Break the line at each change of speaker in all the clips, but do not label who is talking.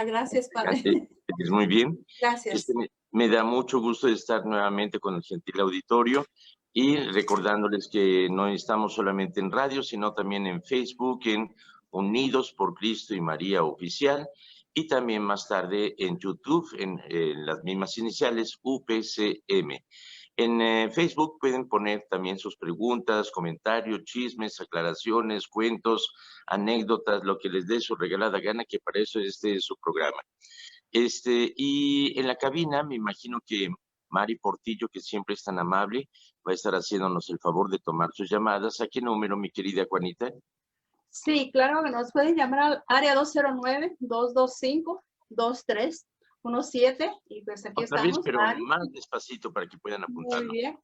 Gracias, padre.
Es muy bien.
Gracias.
Me da mucho gusto estar nuevamente con el gentil auditorio y recordándoles que no estamos solamente en radio, sino también en Facebook, en Unidos por Cristo y María Oficial, y también más tarde en YouTube, en las mismas iniciales, UPCM. En Facebook pueden poner también sus preguntas, comentarios, chismes, aclaraciones, cuentos, anécdotas, lo que les dé su regalada gana, que para eso este es su programa. Y en la cabina me imagino que Mari Portillo, que siempre es tan amable, va a estar haciéndonos el favor de tomar sus llamadas. ¿A qué número, mi querida Juanita?
Sí, claro que nos pueden llamar al área 209-225-2317 y pues aquí
Otra
estamos.
vez, pero más despacito para que puedan apuntarlo.
Muy bien.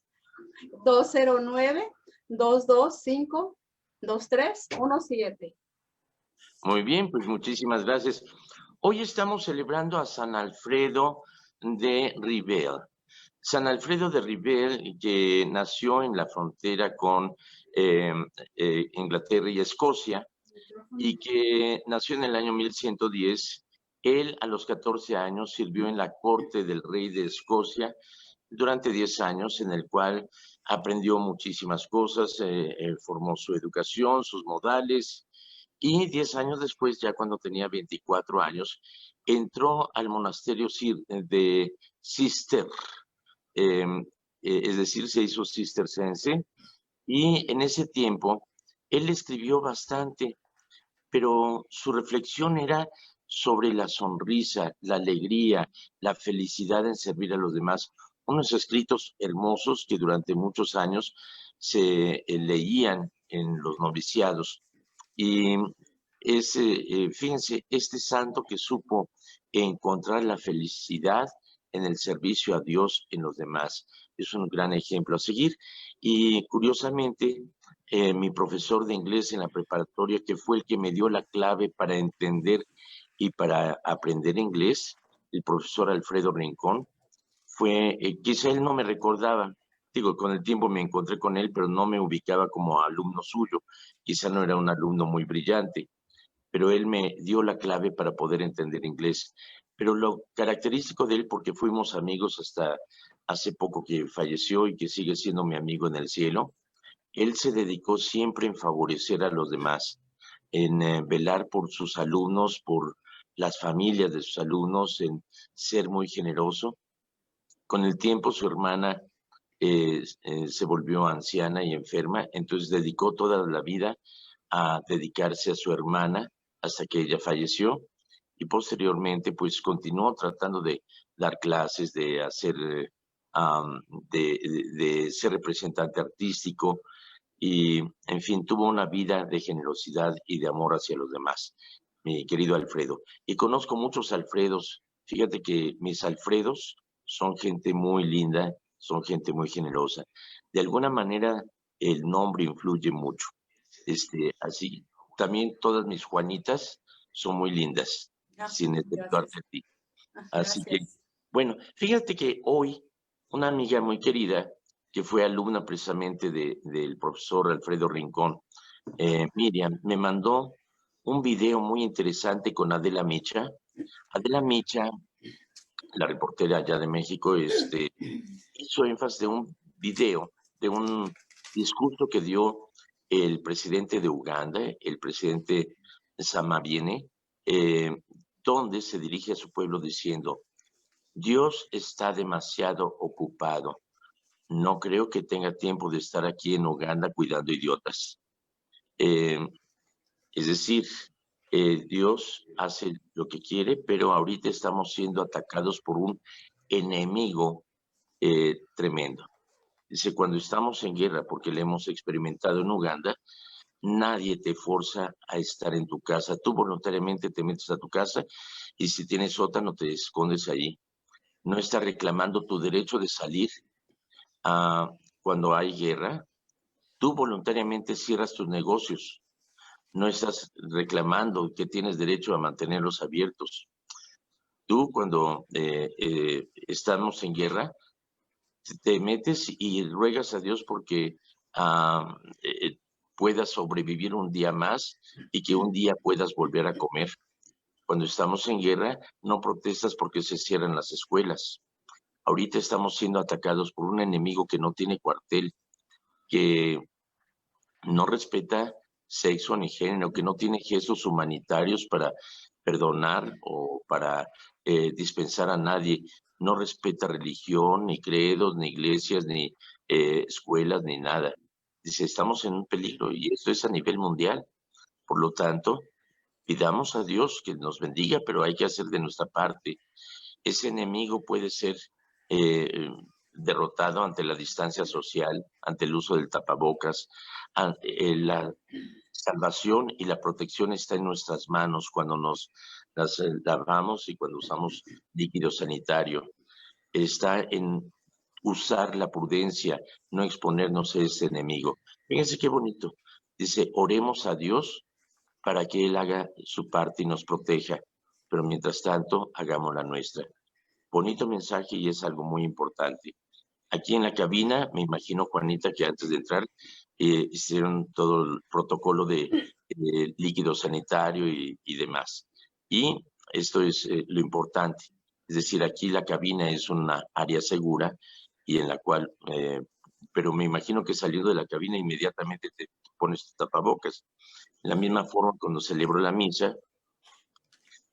209-225-2317.
Muy bien, pues muchísimas gracias. Hoy estamos celebrando a San Alfredo de Ribel. San Alfredo de Ribel, que nació en la frontera con Inglaterra y Escocia, y que nació en el año 1110. Él a los 14 años sirvió en la corte del rey de Escocia durante 10 años, en el cual aprendió muchísimas cosas, formó su educación, sus modales, y 10 años después, ya cuando tenía 24 años, entró al monasterio de Cister, es decir, se hizo cistercense, y en ese tiempo él escribió bastante, pero su reflexión era sobre la sonrisa, la alegría, la felicidad en servir a los demás. Unos escritos hermosos que durante muchos años se leían en los noviciados. Y fíjense, este santo que supo encontrar la felicidad en el servicio a Dios en los demás. Es un gran ejemplo a seguir. Y curiosamente, mi profesor de inglés en la preparatoria, que fue el que me dio la clave para entender y para aprender inglés, el profesor Alfredo Rincón, quizá él no me recordaba, digo, con el tiempo me encontré con él, pero no me ubicaba como alumno suyo, quizá no era un alumno muy brillante, pero él me dio la clave para poder entender inglés. Pero lo característico de él, porque fuimos amigos hasta hace poco que falleció y que sigue siendo mi amigo en el cielo, él se dedicó siempre en favorecer a los demás, en velar por sus alumnos, por las familias de sus alumnos, en ser muy generoso. Con el tiempo su hermana se volvió anciana y enferma, entonces dedicó toda la vida a dedicarse a su hermana hasta que ella falleció, y posteriormente pues continuó tratando de dar clases, de hacer, de ser representante artístico, y en fin, tuvo una vida de generosidad y de amor hacia los demás, mi querido Alfredo. Y conozco muchos Alfredos. Fíjate que mis Alfredos son gente muy linda, son gente muy generosa. De alguna manera, el nombre influye mucho. Así, también todas mis Juanitas son muy lindas, sin exceptuarte a ti. Así que, bueno, fíjate que hoy una amiga muy querida, que fue alumna precisamente del profesor Alfredo Rincón, Miriam, me mandó un video muy interesante con Adela Micha. Adela Micha, la reportera allá de México, hizo énfasis de un video, de un discurso que dio el presidente de Uganda, el presidente Samabiene, donde se dirige a su pueblo diciendo: Dios está demasiado ocupado. No creo que tenga tiempo de estar aquí en Uganda cuidando idiotas. Es decir, Dios hace lo que quiere, pero ahorita estamos siendo atacados por un enemigo tremendo. Dice, cuando estamos en guerra, porque le hemos experimentado en Uganda, nadie te forza a estar en tu casa. Tú voluntariamente te metes a tu casa, y si tienes sótano te escondes allí. No estás reclamando tu derecho de salir cuando hay guerra. Tú voluntariamente cierras tus negocios. No estás reclamando que tienes derecho a mantenerlos abiertos. Tú, cuando estamos en guerra, te metes y ruegas a Dios porque puedas sobrevivir un día más y que un día puedas volver a comer. Cuando estamos en guerra, no protestas porque se cierran las escuelas. Ahorita estamos siendo atacados por un enemigo que no tiene cuartel, que no respeta sexo ni género, que no tiene gestos humanitarios para perdonar o para dispensar a nadie, no respeta religión, ni credos, ni iglesias, ni escuelas, ni nada. Dice, estamos en un peligro y esto es a nivel mundial. Por lo tanto, pidamos a Dios que nos bendiga, pero hay que hacer de nuestra parte. Ese enemigo puede ser derrotado ante la distancia social, ante el uso del tapabocas. La salvación y la protección está en nuestras manos cuando nos las lavamos y cuando usamos líquido sanitario. Está en usar la prudencia, no exponernos a ese enemigo. Fíjense qué bonito. Dice, oremos a Dios para que Él haga su parte y nos proteja, pero mientras tanto, hagamos la nuestra. Bonito mensaje y es algo muy importante. Aquí en la cabina, me imagino, Juanita, que antes de entrar hicieron todo el protocolo de líquido sanitario y demás. Y esto es lo importante. Es decir, aquí la cabina es una área segura y en la cual, pero me imagino que saliendo de la cabina inmediatamente te pones tu tapabocas. De la misma forma, cuando celebro la misa,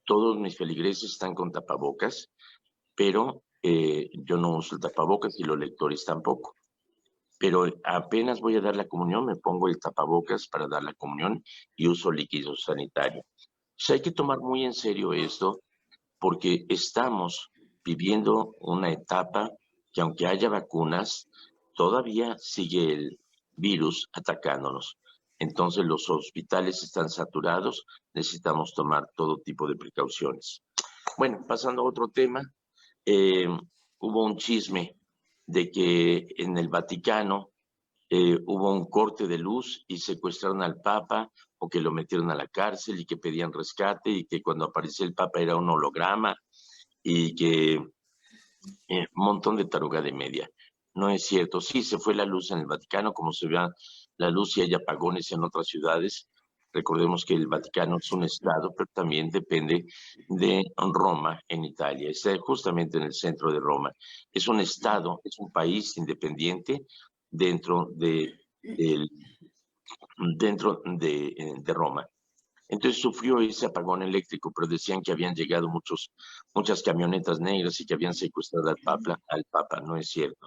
todos mis feligreses están con tapabocas, pero yo no uso el tapabocas y los lectores tampoco. Pero apenas voy a dar la comunión, me pongo el tapabocas para dar la comunión y uso líquido sanitario. O sea, hay que tomar muy en serio esto porque estamos viviendo una etapa que aunque haya vacunas, todavía sigue el virus atacándonos. Entonces los hospitales están saturados, necesitamos tomar todo tipo de precauciones. Bueno, pasando a otro tema, hubo un chisme de que en el Vaticano hubo un corte de luz y secuestraron al Papa o que lo metieron a la cárcel y que pedían rescate y que cuando apareció el Papa era un holograma y que un montón de taruga de media. No es cierto. Sí, se fue la luz en el Vaticano, como se ve la luz y hay apagones en otras ciudades. Recordemos que el Vaticano es un estado, pero también depende de Roma, en Italia. Está justamente en el centro de Roma. Es un estado, es un país independiente dentro de Roma. Entonces sufrió ese apagón eléctrico, pero decían que habían llegado muchas camionetas negras y que habían secuestrado al Papa. No es cierto.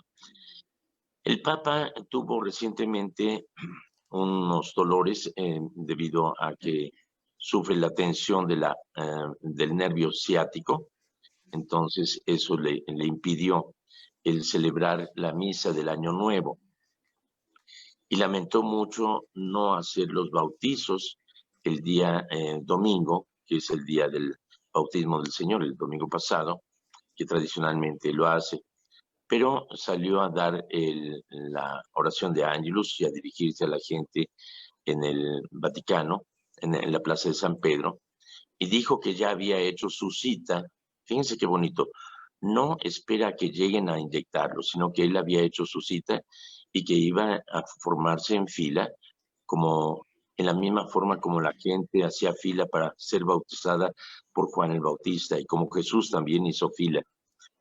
El Papa tuvo recientemente unos dolores debido a que sufre la tensión del nervio ciático. Entonces eso le impidió el celebrar la misa del Año Nuevo. Y lamentó mucho no hacer los bautizos el día domingo, que es el día del bautismo del Señor, el domingo pasado, que tradicionalmente lo hace, pero salió a dar la oración de Ángelus y a dirigirse a la gente en el Vaticano, en la Plaza de San Pedro, y dijo que ya había hecho su cita. Fíjense qué bonito. No espera a que lleguen a inyectarlo, sino que él había hecho su cita y que iba a formarse en fila, como en la misma forma como la gente hacía fila para ser bautizada por Juan el Bautista y como Jesús también hizo fila.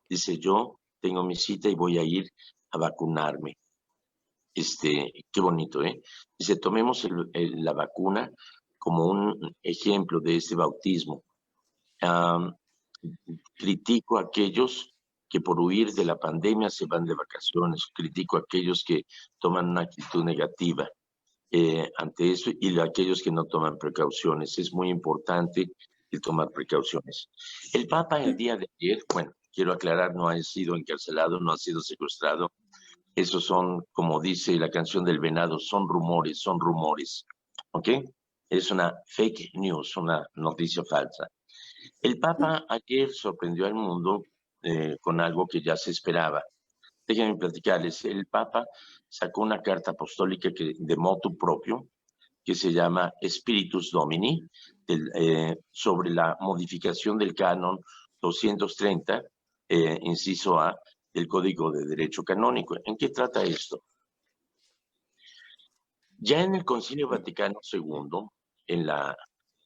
Dice, yo tengo mi cita y voy a ir a vacunarme. Qué bonito, ¿eh? Dice, tomemos la vacuna como un ejemplo de este bautismo. Critico a aquellos que por huir de la pandemia se van de vacaciones, critico a aquellos que toman una actitud negativa ante eso y a aquellos que no toman precauciones. Es muy importante el tomar precauciones. El Papa el día de ayer, bueno, quiero aclarar, no ha sido encarcelado, no ha sido secuestrado. Esos son, como dice la canción del Venado, son rumores, ¿ok? Es una fake news, una noticia falsa. El Papa ayer sorprendió al mundo con algo que ya se esperaba. Déjenme platicarles, el Papa sacó una carta apostólica de motu propio, que se llama Spiritus Domini, sobre la modificación del canon 230, inciso A, del Código de Derecho Canónico. ¿En qué trata esto? Ya en el Concilio Vaticano II, en la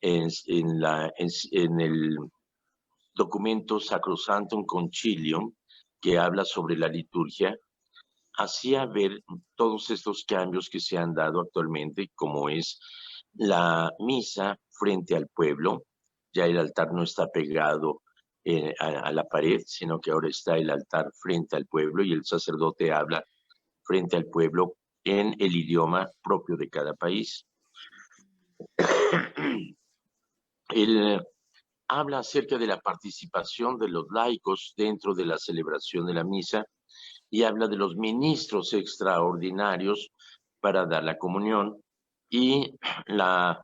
en el documento Sacrosanctum Concilium, que habla sobre la liturgia, hacía ver todos estos cambios que se han dado actualmente, como es la misa frente al pueblo. Ya el altar no está pegado a la pared, sino que ahora está el altar frente al pueblo y el sacerdote habla frente al pueblo en el idioma propio de cada país. Él habla acerca de la participación de los laicos dentro de la celebración de la misa y habla de los ministros extraordinarios para dar la comunión y la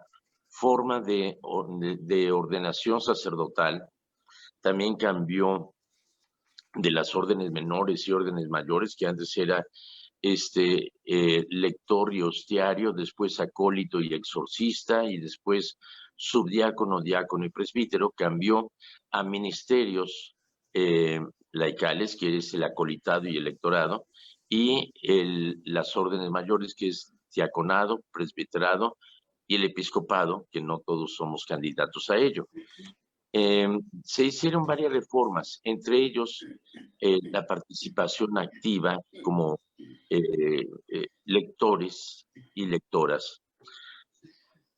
forma de ordenación sacerdotal también cambió de las órdenes menores y órdenes mayores, que antes era lector y hostiario, después acólito y exorcista, y después subdiácono, diácono y presbítero. Cambió a ministerios laicales, que es el acolitado y el lectorado, y las órdenes mayores, que es diaconado, presbiterado y el episcopado, que no todos somos candidatos a ello. Se hicieron varias reformas, entre ellos la participación activa como lectores y lectoras.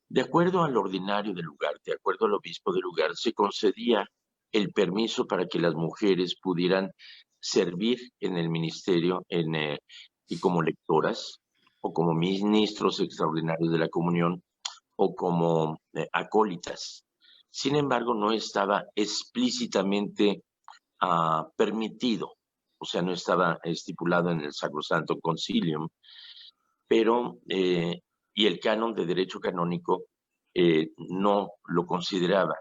De acuerdo al ordinario del lugar, de acuerdo al obispo del lugar, se concedía el permiso para que las mujeres pudieran servir en el ministerio y como lectoras o como ministros extraordinarios de la comunión o como acólitas. Sin embargo, no estaba explícitamente permitido, o sea, no estaba estipulado en el Sacrosanctum Concilium, pero y el canon de derecho canónico no lo consideraba.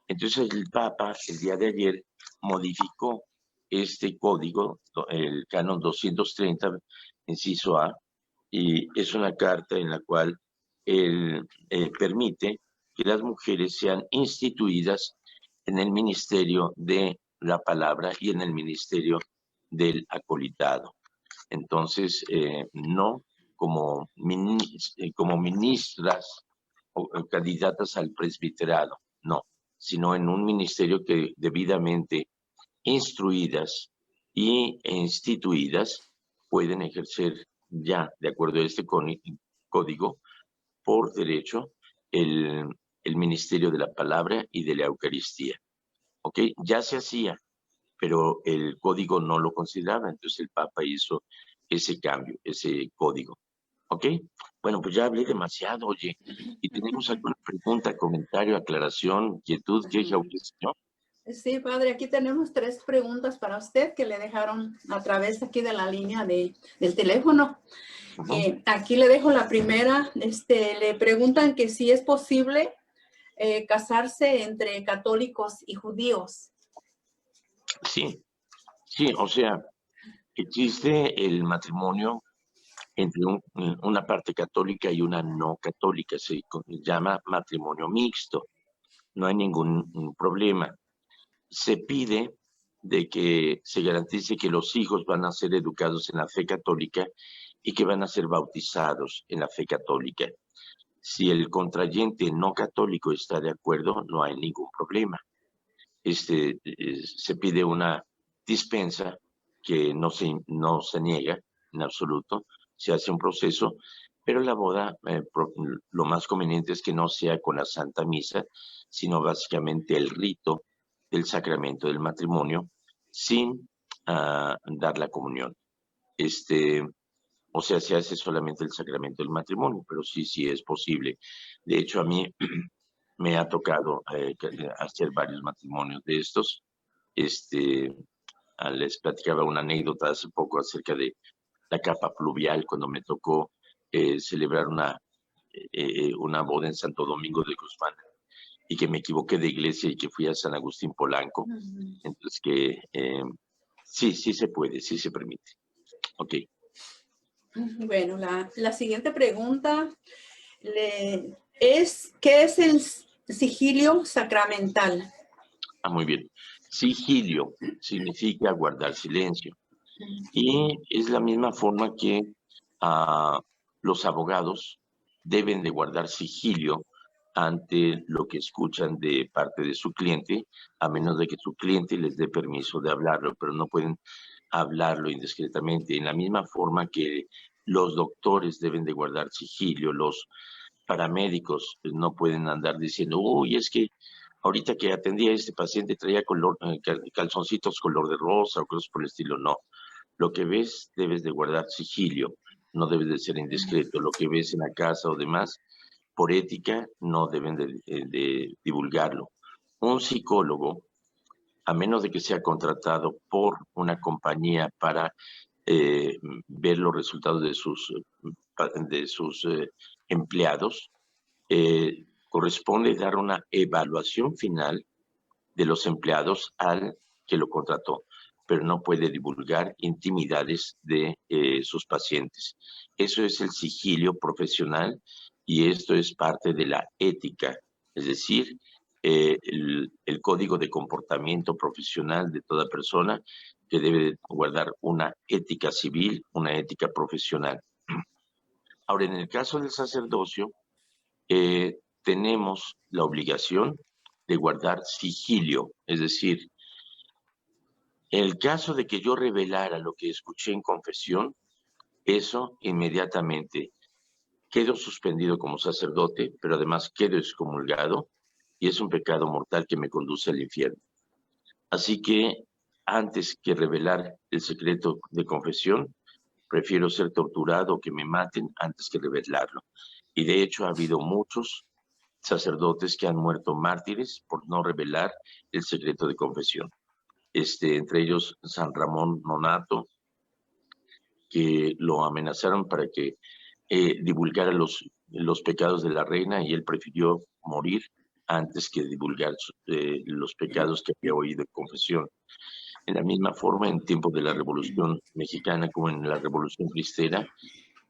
Entonces el Papa el día de ayer modificó este código, el canon 230, inciso A, y es una carta en la cual él permite que las mujeres sean instituidas en el ministerio de la palabra y en el ministerio del acolitado. Entonces, no como ministras o candidatas al presbiterado, no, sino en un ministerio que debidamente instruidas e instituidas pueden ejercer ya, de acuerdo a este código, por derecho, el ministerio de la palabra y de la Eucaristía. ¿Ok? Ya se hacía, pero el código no lo consideraba, entonces el Papa hizo ese cambio, ese código. ¿Ok? Bueno, pues ya hablé demasiado, oye. ¿Y tenemos alguna pregunta, comentario, aclaración, inquietud, queja, objeción?
Sí, padre, aquí tenemos 3 preguntas para usted que le dejaron a través aquí de la línea del teléfono. Aquí le dejo la primera. Le preguntan que si es posible casarse entre católicos y judíos.
Sí, sí, o sea, existe el matrimonio entre una parte católica y una no católica, se llama matrimonio mixto, no hay ningún problema. Se pide de que se garantice que los hijos van a ser educados en la fe católica y que van a ser bautizados en la fe católica. Si el contrayente no católico está de acuerdo, no hay ningún problema. Se pide una dispensa que no se niega en absoluto, se hace un proceso, pero la boda, lo más conveniente es que no sea con la Santa Misa, sino básicamente el rito del sacramento del matrimonio sin dar la comunión. O sea, se hace solamente el sacramento del matrimonio, pero sí es posible. De hecho, a mí me ha tocado hacer varios matrimonios de estos. Les platicaba una anécdota hace poco acerca de la capa pluvial, cuando me tocó celebrar una boda en Santo Domingo de Guzmán y que me equivoqué de iglesia y que fui a San Agustín Polanco. Entonces que sí se puede, sí se permite. Ok.
Bueno, la siguiente pregunta es, ¿qué es el sigilio sacramental?
Muy bien. Sigilio significa guardar silencio. Y es la misma forma que los abogados deben de guardar sigilio ante lo que escuchan de parte de su cliente, a menos de que su cliente les dé permiso de hablarlo, pero no pueden hablarlo indiscretamente. En la misma forma que los doctores deben de guardar sigilio, los paramédicos no pueden andar diciendo, uy, es que ahorita que atendí a este paciente traía calzoncitos color de rosa o cosas por el estilo. No, lo que ves debes de guardar sigilio, no debes de ser indiscreto. Lo que ves en la casa o demás, por ética, no deben de divulgarlo. Un psicólogo, a menos de que sea contratado por una compañía para ver los resultados de sus empleados, corresponde dar una evaluación final de los empleados al que lo contrató, pero no puede divulgar intimidades de sus pacientes. Eso es el sigilio profesional y esto es parte de la ética, es decir, el código de comportamiento profesional de toda persona que debe guardar una ética civil, una ética profesional. Ahora, en el caso del sacerdocio, tenemos la obligación de guardar sigilio, es decir, en el caso de que yo revelara lo que escuché en confesión, eso inmediatamente quedo suspendido como sacerdote, pero además quedo excomulgado y es un pecado mortal que me conduce al infierno. Así que antes que revelar el secreto de confesión, prefiero ser torturado o que me maten antes que revelarlo. Y de hecho ha habido muchos sacerdotes que han muerto mártires por no revelar el secreto de confesión. Entre ellos San Ramón Nonato, que lo amenazaron para que divulgara los pecados de la reina y él prefirió morir antes que divulgar los pecados que había oído en confesión. En la misma forma, en tiempos de la Revolución Mexicana como en la Revolución Cristera,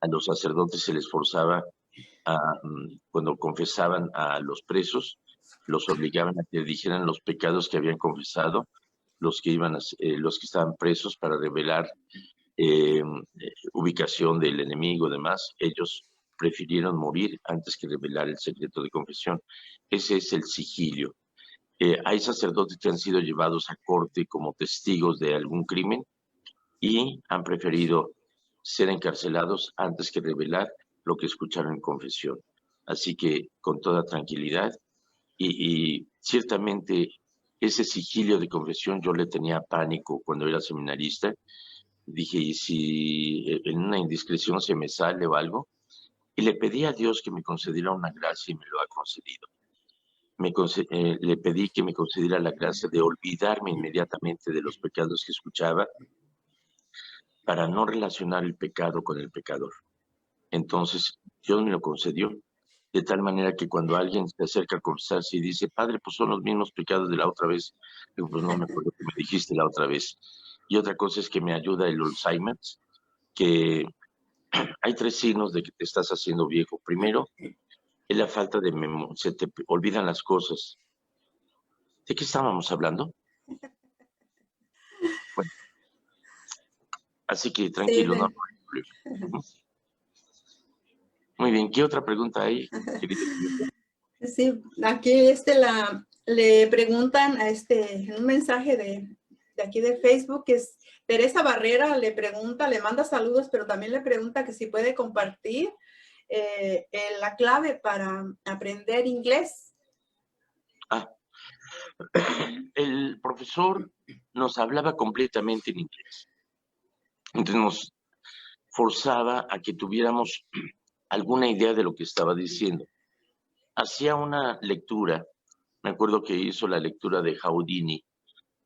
a los sacerdotes se les forzaba, cuando confesaban a los presos, los obligaban a que dijeran los pecados que habían confesado los que estaban presos para revelar ubicación del enemigo y demás. Ellos prefirieron morir antes que revelar el secreto de confesión. Ese es el sigilio. Hay sacerdotes que han sido llevados a corte como testigos de algún crimen y han preferido ser encarcelados antes que revelar lo que escucharon en confesión. Así que con toda tranquilidad y ciertamente ese sigilio de confesión yo le tenía pánico cuando era seminarista. Dije, ¿y si en una indiscreción se me sale o algo? Y le pedí a Dios que me concediera una gracia y me lo ha concedido. Le pedí que me concediera la gracia de olvidarme inmediatamente de los pecados que escuchaba para no relacionar el pecado con el pecador. Entonces, Dios me lo concedió, de tal manera que cuando alguien se acerca a confesarse y dice, Padre, pues son los mismos pecados de la otra vez, digo, pues no me acuerdo que me dijiste la otra vez. Y otra cosa es que me ayuda el Alzheimer, que hay 3 signos de que te estás haciendo viejo. Primero, es la falta de memoria, se te olvidan las cosas. ¿De qué estábamos hablando? Bueno, así que tranquilo,
Sí,
no hay problema. Muy bien, ¿qué otra pregunta hay, querida?
Sí, aquí le preguntan a un mensaje de aquí de Facebook, que es Teresa Barrera, le manda saludos, pero también le pregunta que si puede compartir la clave para aprender inglés.
El profesor nos hablaba completamente en inglés. Entonces nos forzaba a que tuviéramos alguna idea de lo que estaba diciendo. Hacía una lectura, me acuerdo que hizo la lectura de Houdini,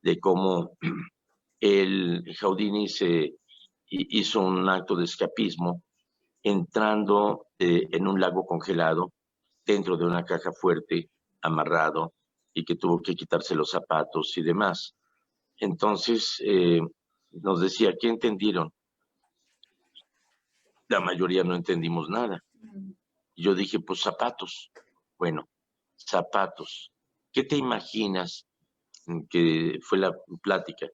de cómo Houdini hizo un acto de escapismo entrando en un lago congelado dentro de una caja fuerte, amarrado, y que tuvo que quitarse los zapatos y demás. Entonces nos decía, ¿qué entendieron? La mayoría no entendimos nada. Yo dije, pues zapatos. Bueno, zapatos. ¿Qué te imaginas que fue la plática?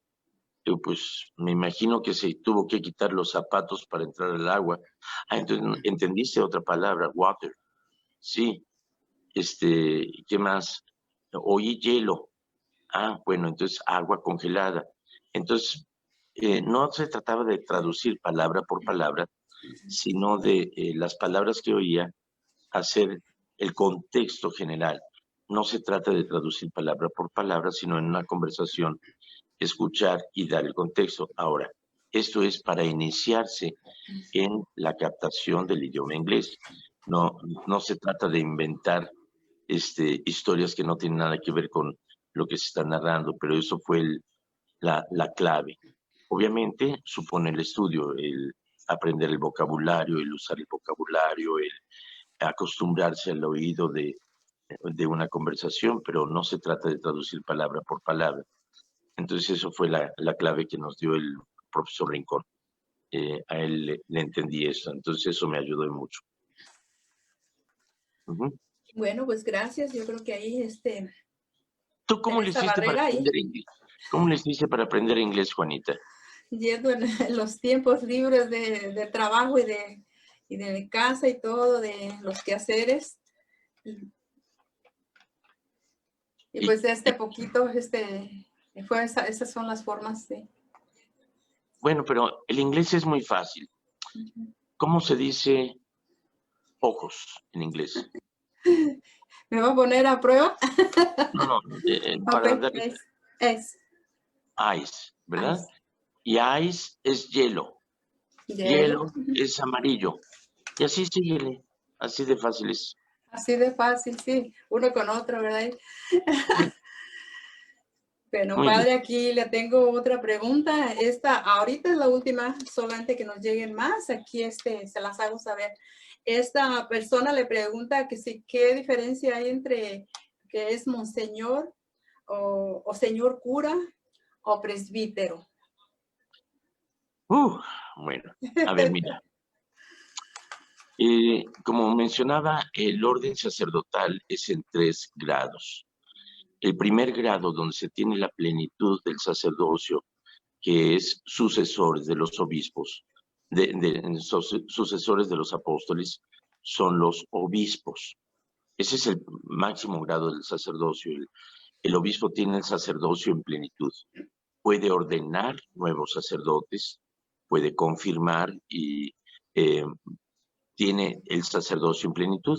Yo, pues me imagino que se tuvo que quitar los zapatos para entrar al agua. Entonces entendiste otra palabra, water. Sí. ¿Qué más? Oí hielo. Ah, bueno, entonces agua congelada. Entonces, no se trataba de traducir palabra por palabra, sino de las palabras que oía, hacer el contexto general. No se trata de traducir palabra por palabra, sino en una conversación, escuchar y dar el contexto. Ahora, esto es para iniciarse en la captación del idioma inglés. No se trata de inventar historias que no tienen nada que ver con lo que se está narrando, pero eso fue la clave. Obviamente supone el estudio, el aprender el vocabulario, el usar el vocabulario, el acostumbrarse al oído de una conversación, pero no se trata de traducir palabra por palabra. Entonces eso fue la clave que nos dio el profesor Rincón. A él le entendí eso, entonces eso me ayudó mucho.
Bueno, pues gracias. Yo creo que ahí
¿Tú cómo le hiciste para aprender inglés? ¿Cómo le hiciste para aprender inglés, Juanita?
Yendo en los tiempos libres de trabajo y de casa y todo, de los quehaceres. Y pues poquito, esas son las formas de...
Bueno, pero el inglés es muy fácil. ¿Cómo se dice ojos en inglés?
¿Me va a poner a prueba?
No, para
okay.
dar... Ice, ¿verdad? Y ice es hielo. Hielo es amarillo. Y así síguele. Así de fácil es.
Así de fácil, sí. Uno con otro, ¿verdad? Bueno, muy padre, bien. Aquí le tengo otra pregunta. Ahorita es la última, solamente que nos lleguen más. Aquí se las hago saber. Esta persona le pregunta que si qué diferencia hay entre que es monseñor o señor cura o presbítero.
Bueno, a ver, mira. Como mencionaba, el orden sacerdotal es en 3 grados. El primer grado, donde se tiene la plenitud del sacerdocio, que es sucesores de los obispos, sucesores de los apóstoles, son los obispos. Ese es el máximo grado del sacerdocio. El obispo tiene el sacerdocio en plenitud. Puede ordenar nuevos sacerdotes, puede confirmar y tiene el sacerdocio en plenitud.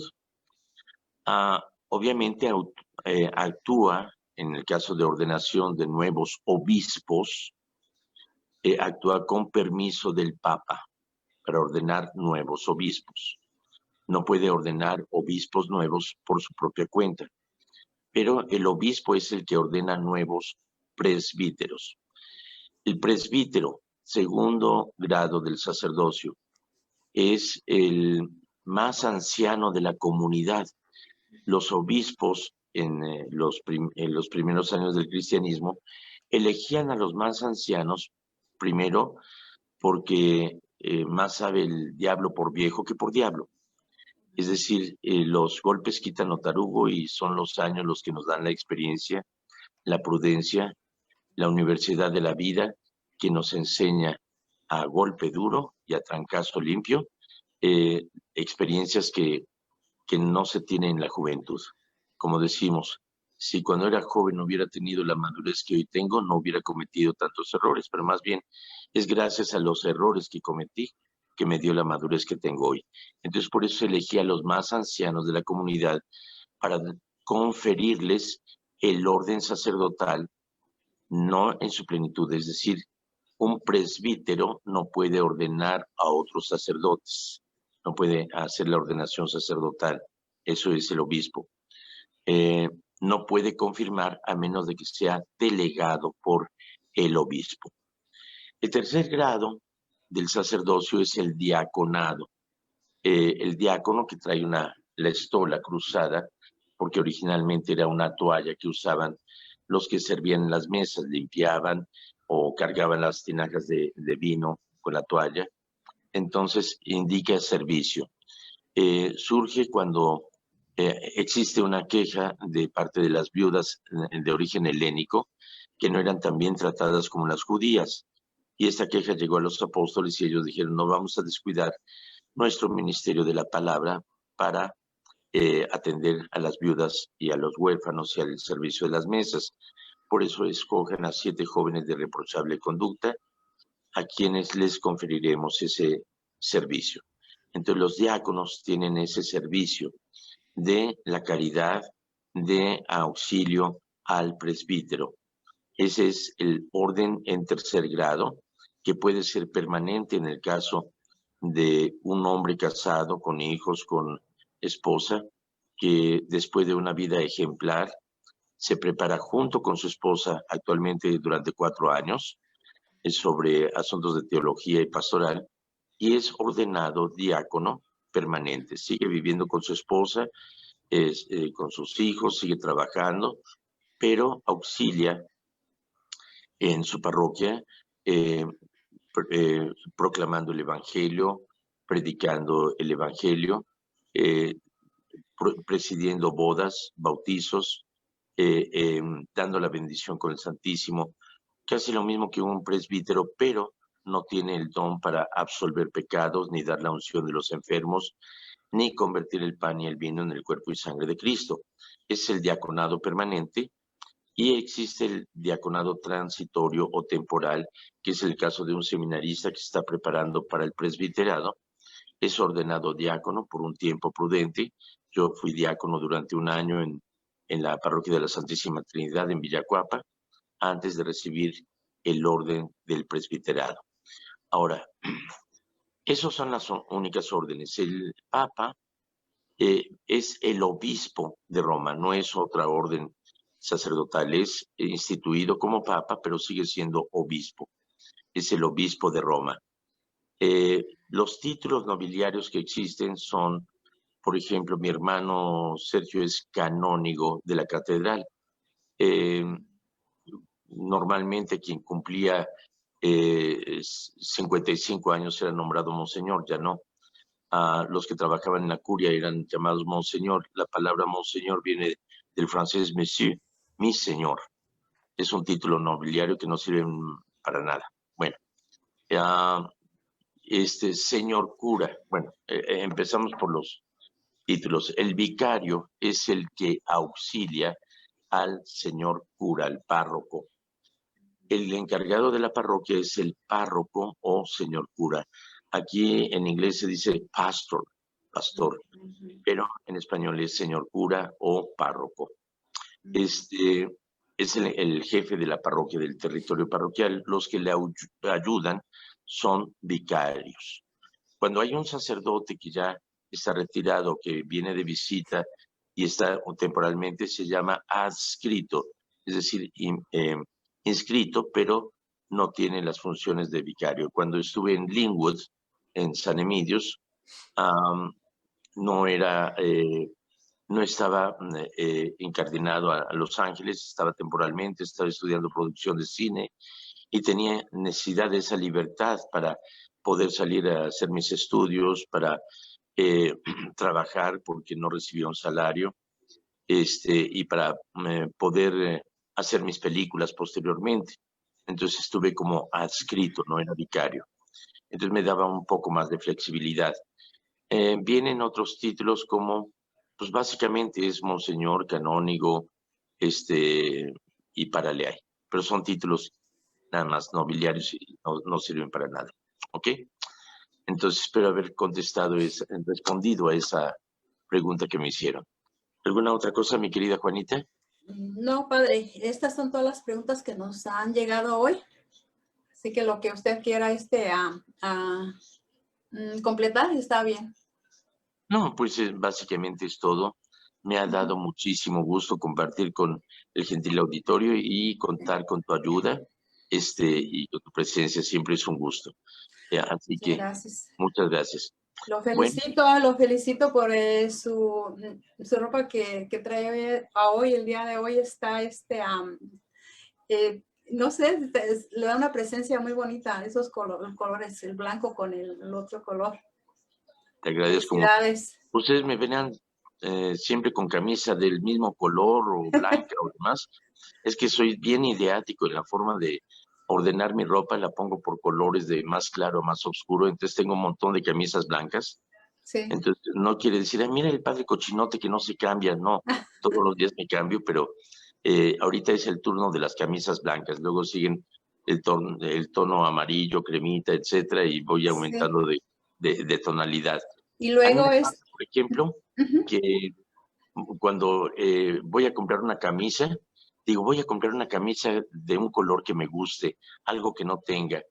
Obviamente actúa, en el caso de ordenación de nuevos obispos, actúa con permiso del Papa para ordenar nuevos obispos. No puede ordenar obispos nuevos por su propia cuenta, pero el obispo es el que ordena nuevos presbíteros. El presbítero, segundo grado del sacerdocio, es el más anciano de la comunidad. Los obispos en los primeros años del cristianismo elegían a los más ancianos, primero porque más sabe el diablo por viejo que por diablo. Es decir, los golpes quitan lo tarugo y son los años los que nos dan la experiencia, la prudencia, la universidad de la vida que nos enseña a golpe duro y a trancazo limpio, experiencias que no se tienen en la juventud. Como decimos, si cuando era joven no hubiera tenido la madurez que hoy tengo, no hubiera cometido tantos errores, pero más bien es gracias a los errores que cometí que me dio la madurez que tengo hoy. Entonces, por eso elegí a los más ancianos de la comunidad para conferirles el orden sacerdotal, no en su plenitud, es decir, un presbítero no puede ordenar a otros sacerdotes, no puede hacer la ordenación sacerdotal, eso es el obispo. No puede confirmar a menos de que sea delegado por el obispo. El tercer grado del sacerdocio es el diaconado. El diácono que trae la estola cruzada, porque originalmente era una toalla que usaban los que servían en las mesas, limpiaban o cargaban las tinajas de vino con la toalla. Entonces indica servicio. Surge cuando existe una queja de parte de las viudas de origen helénico que no eran tan bien tratadas como las judías. Y esta queja llegó a los apóstoles y ellos dijeron, no vamos a descuidar nuestro ministerio de la palabra para atender a las viudas y a los huérfanos y al servicio de las mesas. Por eso escogen a 7 jóvenes de reprochable conducta, a quienes les conferiremos ese servicio. Entonces los diáconos tienen ese servicio de la caridad, de auxilio al presbítero. Ese es el orden en tercer grado, que puede ser permanente en el caso de un hombre casado, con hijos, con esposa, que después de una vida ejemplar se prepara junto con su esposa actualmente durante 4 años sobre asuntos de teología y pastoral, y es ordenado diácono permanente. Sigue viviendo con su esposa, con sus hijos, sigue trabajando, pero auxilia en su parroquia, proclamando el Evangelio, predicando el Evangelio, presidiendo bodas, bautizos, dando la bendición con el Santísimo, casi lo mismo que un presbítero, pero no tiene el don para absolver pecados, ni dar la unción de los enfermos, ni convertir el pan y el vino en el cuerpo y sangre de Cristo. Es el diaconado permanente, y existe el diaconado transitorio o temporal, que es el caso de un seminarista que se está preparando para el presbiterado. Es ordenado diácono por un tiempo prudente. Yo fui diácono durante 1 año en la parroquia de la Santísima Trinidad en Villacuapa, antes de recibir el orden del presbiterado. Ahora, esas son las únicas órdenes. El Papa es el obispo de Roma, no es otra orden sacerdotal, es instituido como Papa, pero sigue siendo obispo. Es el obispo de Roma. Los títulos nobiliarios que existen son, por ejemplo, mi hermano Sergio es canónigo de la catedral. Normalmente quien cumplía 55 años era nombrado monseñor, ya no. Los que trabajaban en la curia eran llamados monseñor. La palabra monseñor viene del francés monsieur, mi señor. Es un título nobiliario que no sirve para nada. Bueno, señor cura. Bueno, empezamos por los títulos. El vicario es el que auxilia al señor cura, al párroco. El encargado de la parroquia es el párroco o señor cura. Aquí en inglés se dice pastor, pero en español es señor cura o párroco. Es el jefe de la parroquia, del territorio parroquial. Los que le ayudan son vicarios. Cuando hay un sacerdote que ya está retirado, que viene de visita y está temporalmente, se llama adscrito, es decir, inscrito, pero no tiene las funciones de vicario. Cuando estuve en Linwood, en San Emilios, no estaba incardinado a Los Ángeles, estaba temporalmente, estaba estudiando producción de cine y tenía necesidad de esa libertad para poder salir a hacer mis estudios, para trabajar porque no recibía un salario, y para poder hacer mis películas posteriormente. Entonces estuve como adscrito, no era vicario. Entonces me daba un poco más de flexibilidad. Vienen otros títulos como, pues básicamente es monseñor, canónigo, y paraleay, pero son títulos nada más nobiliarios y no sirven para nada. ¿Ok? Entonces espero haber respondido a esa pregunta que me hicieron. ¿Alguna otra cosa, mi querida Juanita?
No, padre, estas son todas las preguntas que nos han llegado hoy. Así que lo que usted quiera completar está bien.
No, pues básicamente es todo. Me ha dado muchísimo gusto compartir con el gentil auditorio y contar con tu ayuda, y con tu presencia. Siempre es un gusto. Así que
Gracias.
muchas gracias.
Lo felicito por su ropa que trae hoy, el día de hoy está no sé, le da una presencia muy bonita, esos colores, el blanco con el otro color.
Te agradezco mucho. Ustedes me verán siempre con camisa del mismo color o blanca o demás. Es que soy bien ideático en la forma de ordenar mi ropa, la pongo por colores de más claro a más oscuro, entonces tengo un montón de camisas blancas
Sí.
Entonces, no quiere decir, mira el padre cochinote que no se cambia. No, todos los días me cambio, pero ahorita es el turno de las camisas blancas. Luego siguen el tono amarillo, cremita, etcétera, y voy
Sí.
aumentando de tonalidad.
Y
A mí
luego
me
es...
pasa, por ejemplo, que cuando voy a comprar una camisa, digo, voy a comprar una camisa de un color que me guste, algo que no tenga.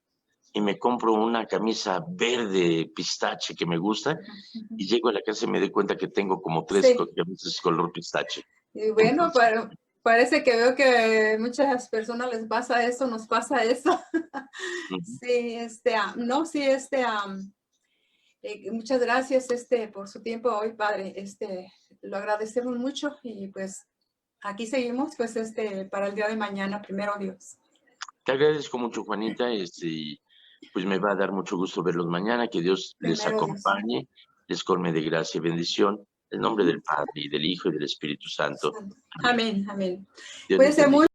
Y me compro una camisa verde pistache que me gusta, y llego a la casa y me doy cuenta que tengo como 3
Sí.
camisas color pistache.
Y bueno,
Entonces,
parece que veo que muchas personas les pasa eso, nos pasa eso. Sí, no, sí, muchas gracias, por su tiempo hoy, padre. Lo agradecemos mucho y pues aquí seguimos, pues, para el día de mañana, primero Dios.
te agradezco mucho, Juanita, y pues me va a dar mucho gusto verlos mañana, que Dios les
Primero Dios.
acompañe, les colme de gracia y bendición, en nombre del Padre, y del Hijo, y del Espíritu Santo. Amén.
Amén, amén.
Dios les
Cuídense
bendiga.
mucho.